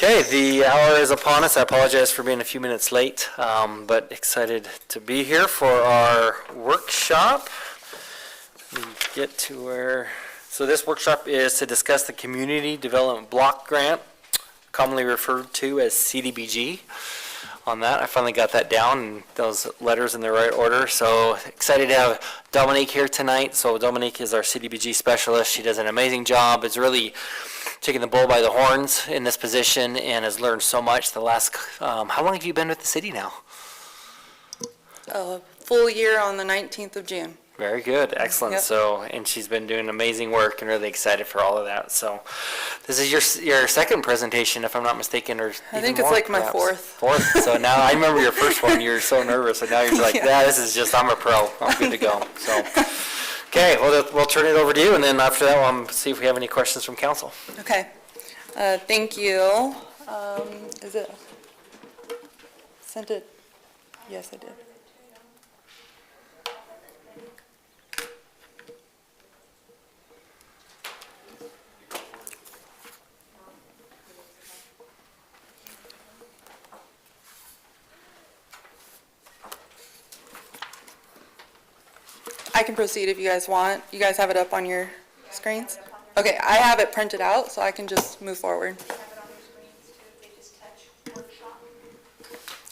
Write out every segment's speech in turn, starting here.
Okay, the hour is upon us. I apologize for being a few minutes late, but excited to be here for our workshop. Let me get to where, so this workshop is to discuss the Community Development Block Grant, commonly referred to as CDBG. On that, I finally got that down and those letters in the right order. So excited to have Dominique here tonight. So Dominique is our CDBG specialist. She does an amazing job. Is really taking the bull by the horns in this position and has learned so much the last, how long have you been with the city now? A full year on the 19th of June. Very good, excellent. Yep. So, and she's been doing amazing work and really excited for all of that. So this is your second presentation, if I'm not mistaken, or I even think it's more, like my perhaps. fourth. So now, I remember your first one, you were so nervous, and now you're like, yeah, this is just, I'm a pro, I'm good to go. So, okay, well, we'll turn it over to you, and then after that, we'll see if we have any questions from council. Okay. Thank you. Is it? Sent it? Yes, I did. I can proceed if you guys want. You guys have it up on your screens? Okay, I have it printed out, so I can just move forward.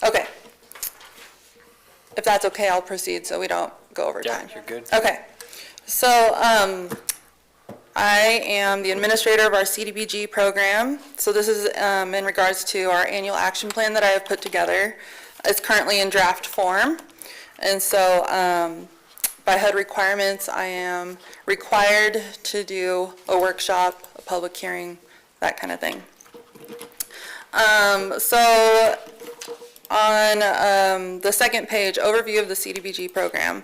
Okay. If that's okay, I'll proceed so we don't go over time. Yeah, you're good. Okay. So I am the administrator of our CDBG program. So this is in regards to our annual action plan that I have put together. It's currently in draft form. And so by HUD requirements, I am required to do a workshop, a public hearing, that kind of thing. So on the second page, overview of the CDBG program.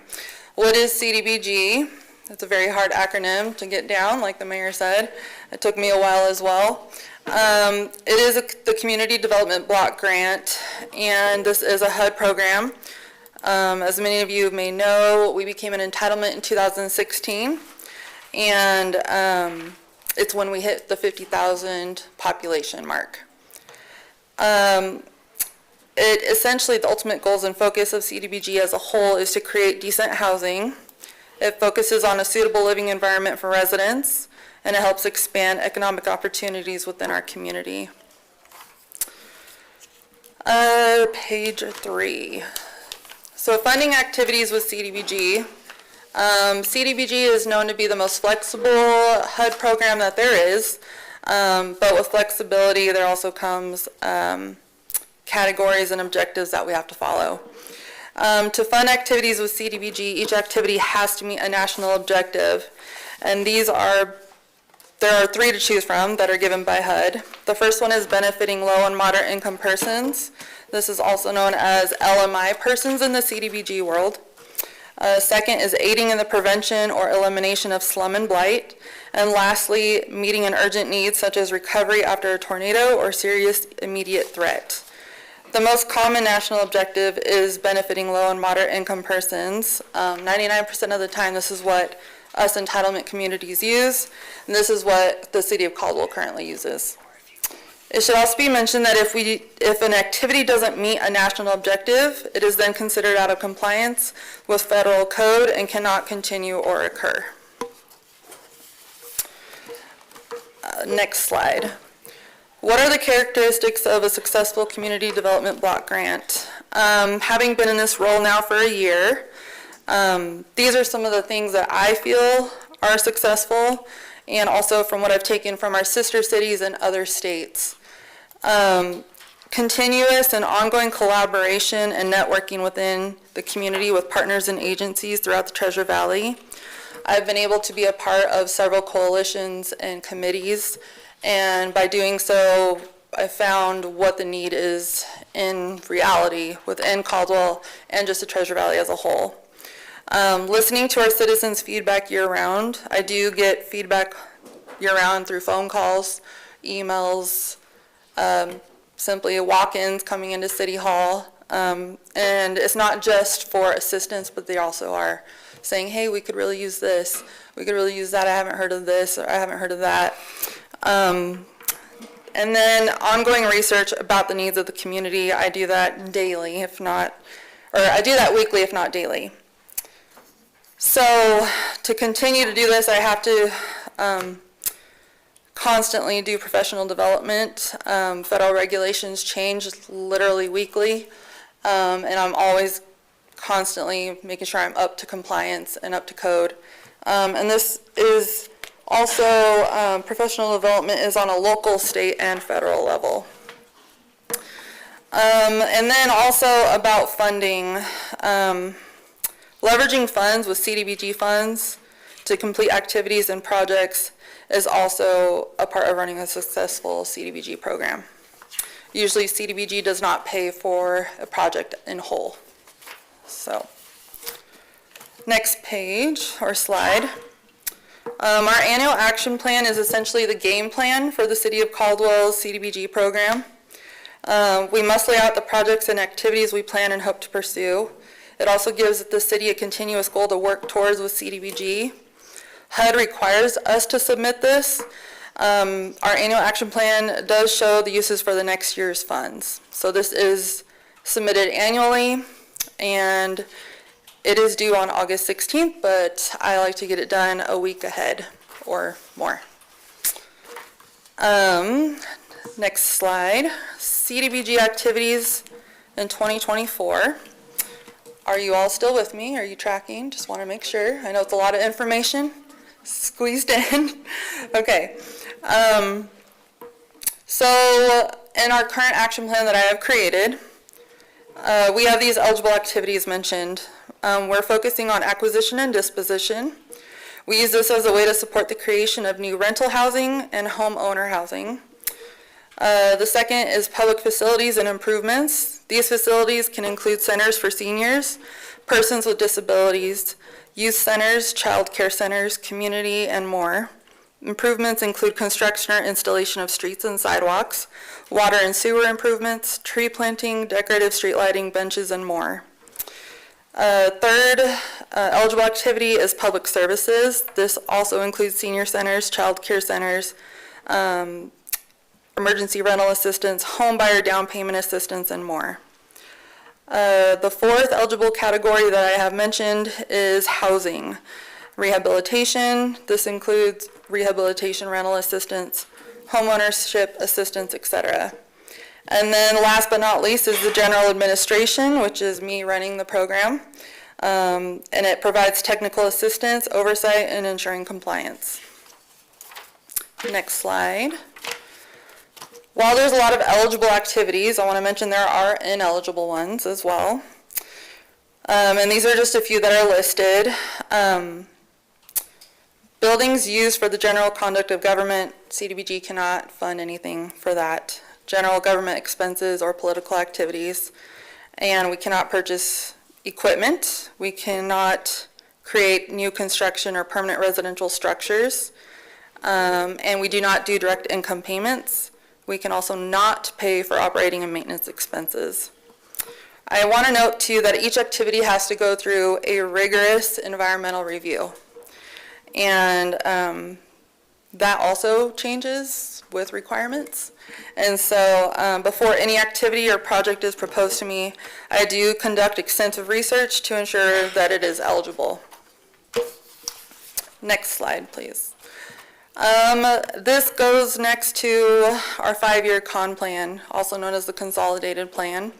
What is CDBG? It's a very hard acronym to get down, like the mayor said. It took me a while as well. It is the Community Development Block Grant, and this is a HUD program. As many of you may know, we became an entitlement in 2016, and it's when we hit the 50,000 population mark. Essentially, the ultimate goals and focus of CDBG as a whole is to create decent housing. It focuses on a suitable living environment for residents, and it helps expand economic opportunities within our community. Page 3. So funding activities with CDBG. CDBG is known to be the most flexible HUD program that there is, but with flexibility there also comes categories and objectives that we have to follow. To fund activities with CDBG, each activity has to meet a national objective, and there are 3 to choose from that are given by HUD. The first one is benefiting low and moderate income persons. This is also known as LMI persons in the CDBG world. Second is aiding in the prevention or elimination of slum and blight. And lastly, meeting an urgent need such as recovery after a tornado or serious immediate threat. The most common national objective is benefiting low and moderate income persons. 99% of the time, this is what us entitlement communities use, and this is what the City of Caldwell currently uses. It should also be mentioned that if an activity doesn't meet a national objective, it is then considered out of compliance with federal code and cannot continue or occur. Next slide. What are the characteristics of a successful community development block grant? Having been in this role now for a year, these are some of the things that I feel are successful, and also from what I've taken from our sister cities and other states. Continuous and ongoing collaboration and networking within the community with partners and agencies throughout the Treasure Valley. I've been able to be a part of several coalitions and committees, and by doing so, I found what the need is in reality within Caldwell and just the Treasure Valley as a whole. Listening to our citizens' feedback year-round. I do get feedback year-round through phone calls, emails, simply walk-ins coming into City Hall. And it's not just for assistance, but they also are saying, hey, we could really use this. We could really use that. I haven't heard of this, or I haven't heard of that. And then ongoing research about the needs of the community. I do that daily, if not, or I do that weekly, if not daily. So to continue to do this, I have to constantly do professional development. Federal regulations change literally weekly, and I'm always constantly making sure I'm up to compliance and up to code. And this is also, professional development is on a local, state, and federal level. And then also about funding. Leveraging funds with CDBG funds to complete activities and projects is also a part of running a successful CDBG program. Usually CDBG does not pay for a project in whole. So, next page or slide. Our annual action plan is essentially the game plan for the City of Caldwell's CDBG program. We must lay out the projects and activities we plan and hope to pursue. It also gives the city a continuous goal to work towards with CDBG. HUD requires us to submit this. Our annual action plan does show the uses for the next year's funds. So this is submitted annually, and it is due on August 16th, but I like to get it done a week ahead or more. Next slide. CDBG activities in 2024. Are you all still with me? Are you tracking? Just want to make sure. I know it's a lot of information squeezed in. Okay. So in our current action plan that I have created, we have these eligible activities mentioned. We're focusing on acquisition and disposition. We use this as a way to support the creation of new rental housing and homeowner housing. The second is public facilities and improvements. These facilities can include centers for seniors, persons with disabilities, youth centers, child care centers, community, and more. Improvements include construction or installation of streets and sidewalks, water and sewer improvements, tree planting, decorative street lighting, benches, and more. Third eligible activity is public services. This also includes senior centers, child care centers, emergency rental assistance, home buyer down payment assistance, and more. The fourth eligible category that I have mentioned is housing. Rehabilitation, this includes rehabilitation rental assistance, homeownership assistance, etc. And then last but not least is the general administration, which is me running the program. And it provides technical assistance, oversight, and ensuring compliance. Next slide. While there's a lot of eligible activities, I want to mention there are ineligible ones as well. And these are just a few that are listed. Buildings used for the general conduct of government, CDBG cannot fund anything for that. General government expenses or political activities. And we cannot purchase equipment. We cannot create new construction or permanent residential structures. And we do not do direct income payments. We can also not pay for operating and maintenance expenses. I want to note too that each activity has to go through a rigorous environmental review. And that also changes with requirements. And so before any activity or project is proposed to me, I do conduct extensive research to ensure that it is eligible. Next slide, please. This goes next to our 5-year con plan, also known as the consolidated plan.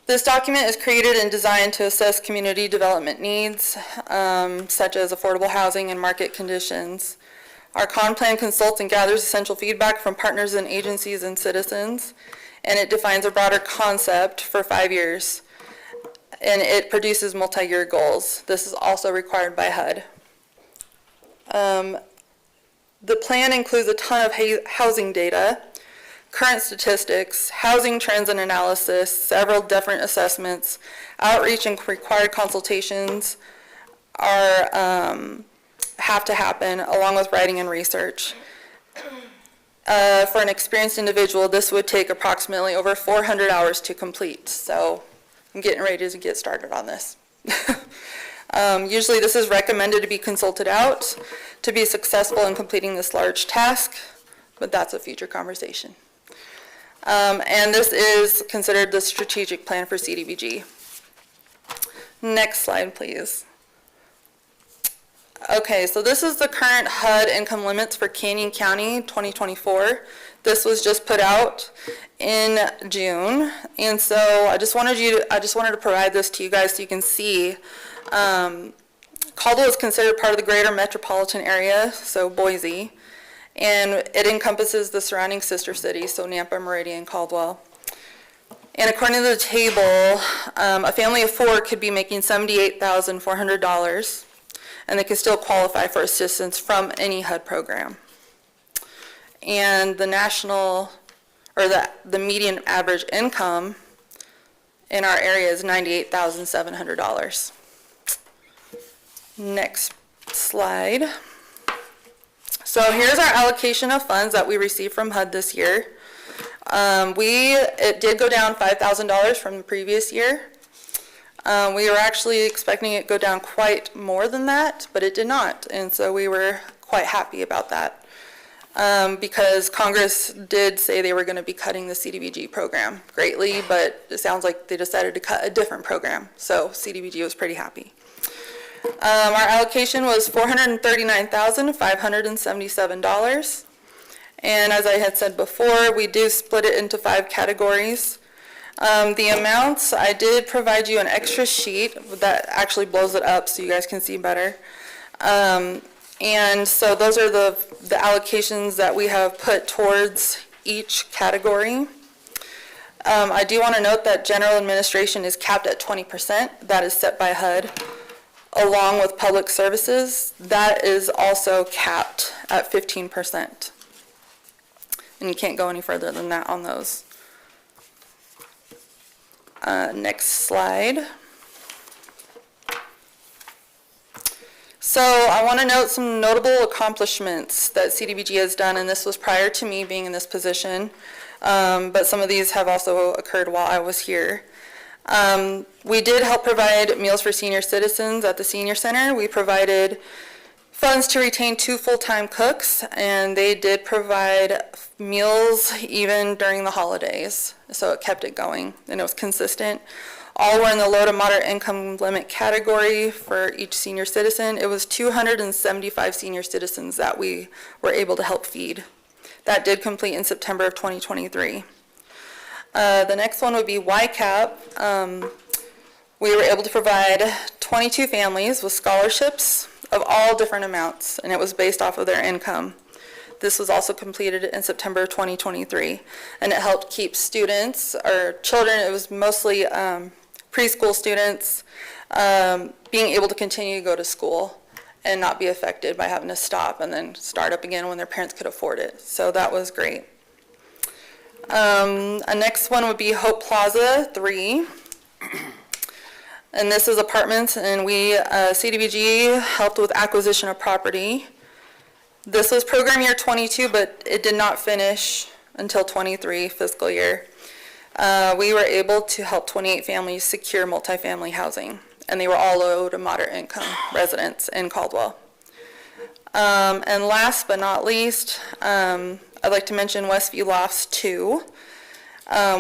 This document is created and designed to assess community development needs, such as affordable housing and market conditions. Our con plan consults and gathers essential feedback from partners and agencies and citizens, and it defines a broader concept for 5 years, and it produces multi-year goals. This is also required by HUD. The plan includes a ton of housing data, current statistics, housing trends and analysis, several different assessments, outreach and required consultations are have to happen, along with writing and research. For an experienced individual, this would take approximately over 400 hours to complete. So I'm getting ready to get started on this. Usually this is recommended to be consulted out to be successful in completing this large task. but that's a future conversation. And this is considered the strategic plan for CDBG. Next slide, please. Okay, so this is the current HUD income limits for Canyon County 2024. This was just put out in June, and so I just wanted to provide this to you guys so you can see. Caldwell is considered part of the greater metropolitan area, so Boise, and it encompasses the surrounding sister cities, so Nampa, Meridian, Caldwell. And according to the table, a family of 4 could be making $78,400, and they can still qualify for assistance from any HUD program. And the national, or the median average income in our area is $98,700. Next slide. So here's our allocation of funds that we received from HUD this year. It did go down $5,000 from the previous year. We were actually expecting it to go down quite more than that, but it did not, and so we were quite happy about that. Because Congress did say they were going to be cutting the CDBG program greatly, but it sounds like they decided to cut a different program, so CDBG was pretty happy. Our allocation was $439,577, and as I had said before, we do split it into 5 categories. The amounts, I did provide you an extra sheet that actually blows it up so you guys can see better. And so those are the allocations that we have put towards each category. I do want to note that general administration is capped at 20%. That is set by HUD. Along with public services, that is also capped at 15%. And you can't go any further than that on those. Next slide. So I want to note some notable accomplishments that CDBG has done, and this was prior to me being in this position, but some of these have also occurred while I was here. We did help provide meals for senior citizens at the senior center. We provided funds to retain 2 full-time cooks, and they did provide meals even during the holidays, so it kept it going, and it was consistent. All were in the low to moderate income limit category for each senior citizen. It was 275 senior citizens that we were able to help feed. That did complete in September of 2023. The next one would be YCAP. We were able to provide 22 families with scholarships of all different amounts, and it was based off of their income. This was also completed in September 2023, and it helped keep students, or children, it was mostly preschool students, being able to continue to go to school and not be affected by having to stop and then start up again when their parents could afford it. So that was great. A next one would be Hope Plaza 3. And this is apartments, and CDBG helped with acquisition of property. This was program year 22, but it did not finish until 23 fiscal year. We were able to help 28 families secure multifamily housing, and they were all low to moderate income residents in Caldwell. And last but not least, I'd like to mention Westview Lofts 2.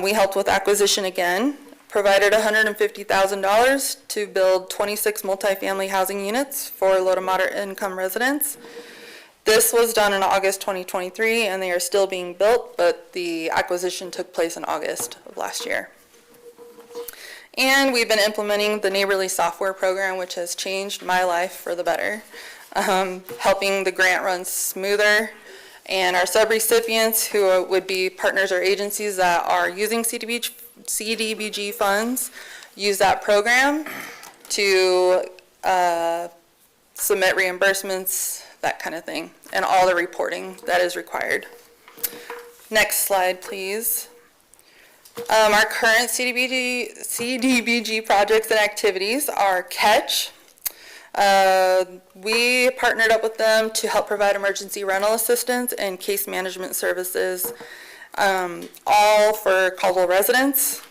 We helped with acquisition again, provided $150,000 to build 26 multifamily housing units for low to moderate income residents. This was done in August 2023, and they are still being built, but the acquisition took place in August of last year. And we've been implementing the Neighborly software program, which has changed my life for the better, helping the grant run smoother. And our subrecipients, who would be partners or agencies that are using CDBG funds, use that program to submit reimbursements, that kind of thing, and all the reporting that is required. Next slide, please. Our current CDBG projects and activities are Catch. We partnered up with them to help provide emergency rental assistance and case management services, all for Caldwell residents,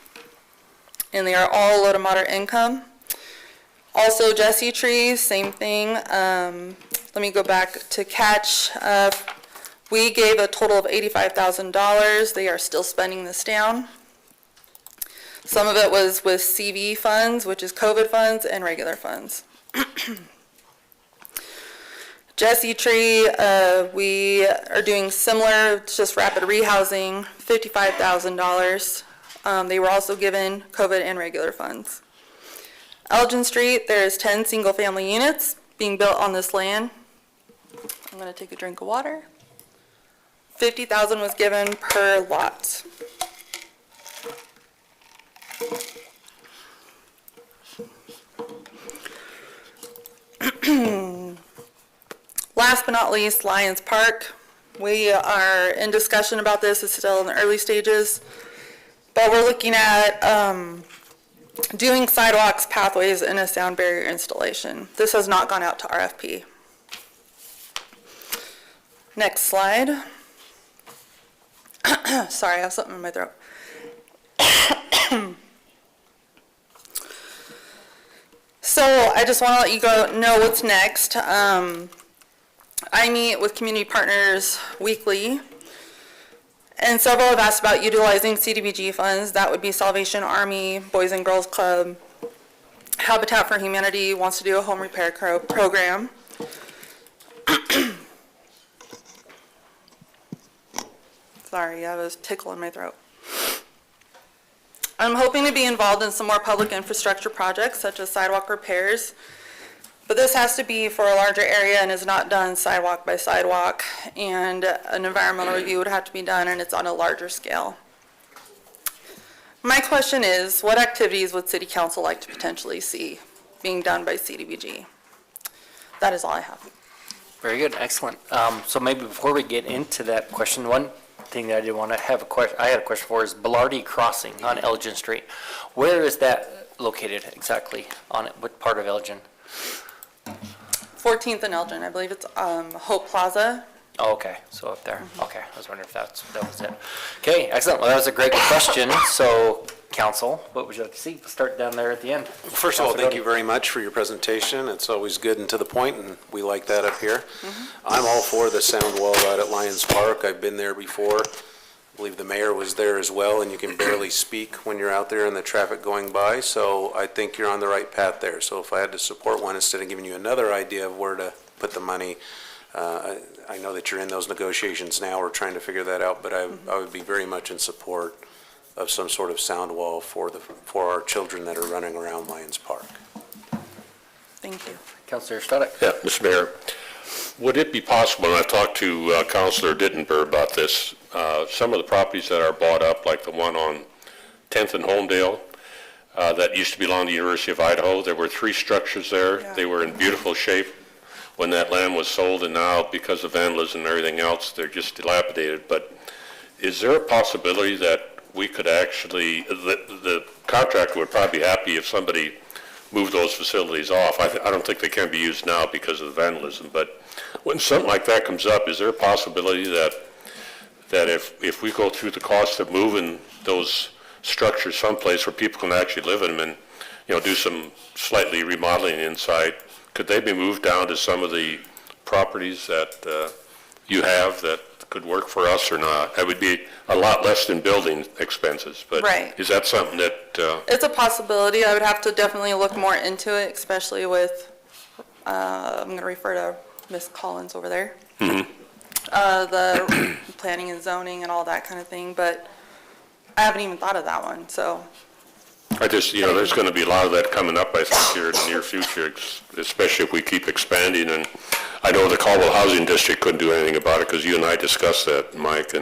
and they are all low to moderate income. Also, Jesse Tree, same thing. Let me go back to Catch. We gave a total of $85,000. They are still spending this down. Some of it was with CV funds, which is COVID funds, and regular funds. Jesse Tree, we are doing similar, it's just rapid rehousing, $55,000. They were also given COVID and regular funds. Elgin Street, there's 10 single-family units being built on this land. I'm gonna take a drink of water. $50,000 was given per lot. Last but not least, Lions Park. We are in discussion about this. It's still in the early stages, but we're looking at doing sidewalks, pathways, and a sound barrier installation. This has not gone out to RFP. Next slide. Sorry, I have something in my throat. So I just want to let you know what's next. I meet with community partners weekly, and several have asked about utilizing CDBG funds. That would be Salvation Army, Boys and Girls Club, Habitat for Humanity wants to do a home repair program. Sorry, I have a tickle in my throat. I'm hoping to be involved in some more public infrastructure projects such as sidewalk repairs, but this has to be for a larger area and is not done sidewalk by sidewalk, and an environmental review would have to be done, and it's on a larger scale. My question is, what activities would City Council like to potentially see being done by CDBG? That is all I have. Very good, excellent. So maybe before we get into that question, one thing that I did want to have I had a question for is Bellardi Crossing on Elgin Street. Where is that located exactly on it? What part of Elgin? 14th and Elgin, I believe it's Hope Plaza. Oh, okay, so up there. Okay, I was wondering if that was it. Okay, excellent. Well, that was a great question. So, council, what would you like to see? We'll start down there at the end. First of all, thank you very much for your presentation. It's always good and to the point, and we like that up here. I'm all for the sound wall out at Lions Park. I've been there before. I believe the mayor was there as well, and you can barely speak when you're out there and the traffic going by. So I think you're on the right path there. So if I had to support one instead of giving you another idea of where to put the money, I know that you're in those negotiations now. We're trying to figure that out, but I would be very much in support of some sort of sound wall for our children that are running around Lions Park. Thank you. Councilor Stoddick. Yeah, Mr. Mayor, would it be possible, and I've talked to Councilor Dittenberg about this, some of the properties that are bought up, like the one on 10th and Homedale, that used to belong to the University of Idaho, there were 3 structures there. Yeah. They were in beautiful shape when that land was sold, and now because of vandalism and everything else, they're just dilapidated. But is there a possibility that we could actually, the contractor would probably be happy if somebody moved those facilities off. I don't think they can be used now because of the vandalism, but when something like that comes up, is there a possibility that if we go through the cost of moving those structures someplace where people can actually live in them and, do some slightly remodeling inside, could they be moved down to some of the properties that you have that could work for us or not? That would be a lot less than building expenses, but Right. is that something that, It's a possibility. I would have to definitely look more into it, especially with, I'm going to refer to Ms. Collins over there. The planning and zoning and all that kind of thing, but I haven't even thought of that one, so. I just, there's going to be a lot of that coming up, I think, here in the near future, especially if we keep expanding. And I know the Caldwell Housing District couldn't do anything about it because you and I discussed that, Mike.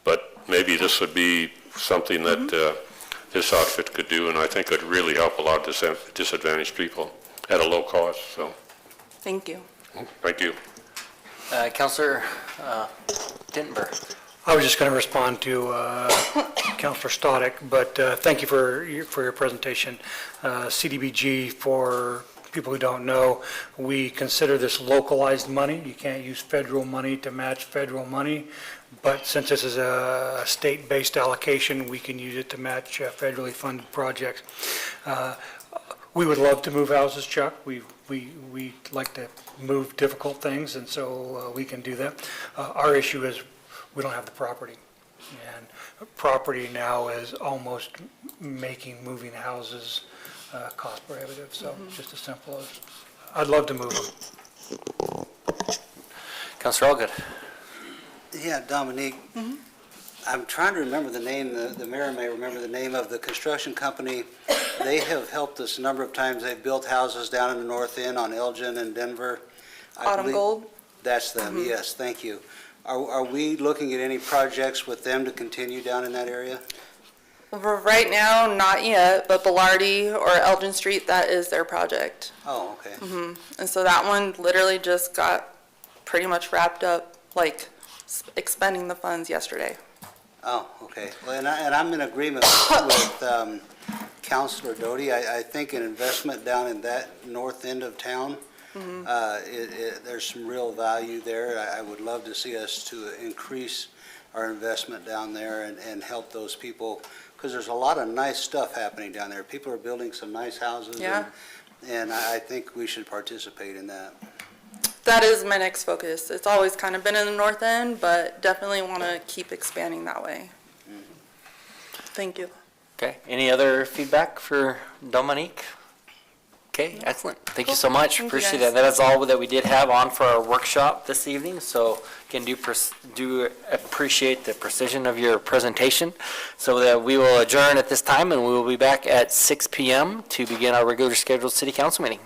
But maybe this would be something that this outfit could do, and I think it would really help a lot of disadvantaged people at a low cost. So, Thank you. thank you. Councilor Dittenberg. I was just going to respond to Councilor Stoddick, but thank you for your presentation. CDBG, for people who don't know, we consider this localized money. You can't use federal money to match federal money, but since this is a state-based allocation, we can use it to match federally funded projects. We would love to move houses, Chuck. We've we like to move difficult things, and so we can do that. Our issue is we don't have the property. And property now is almost making moving houses cost prohibitive, so just as simple as, I'd love to move them. Counselor Allgood. Yeah, Dominique, I'm trying to remember the name, the mayor may remember the name of the construction company. They have helped us a number of times. They've built houses down in the north end on Elgin and Denver. I Autumn believe- Gold? That's them, yes, thank you. Are we looking at any projects with them to continue down in that area? For right now, not yet, but Belardi or Elgin Street, that is their project. Oh, okay. And so that one literally just got pretty much wrapped up, like expending the funds yesterday. Oh, okay. Well, and I'm in agreement with Counselor Doty. I think an investment down in that north end of town, there's some real value there. I would love to see us to increase our investment down there and help those people, because there's a lot of nice stuff happening down there. People are building some nice houses. Yeah. And I think we should participate in that. That is my next focus. It's always kind of been in the north end, but definitely want to keep expanding that way. Thank you. Okay, any other feedback for Dominique? Okay, excellent. Thank you so much. Thank you, Appreciate guys. that. That is all that we did have on for our workshop this evening. So again, do appreciate the precision of your presentation. So that we will adjourn at this time, and we will be back at 6 p.m. to begin our regular scheduled city council meeting.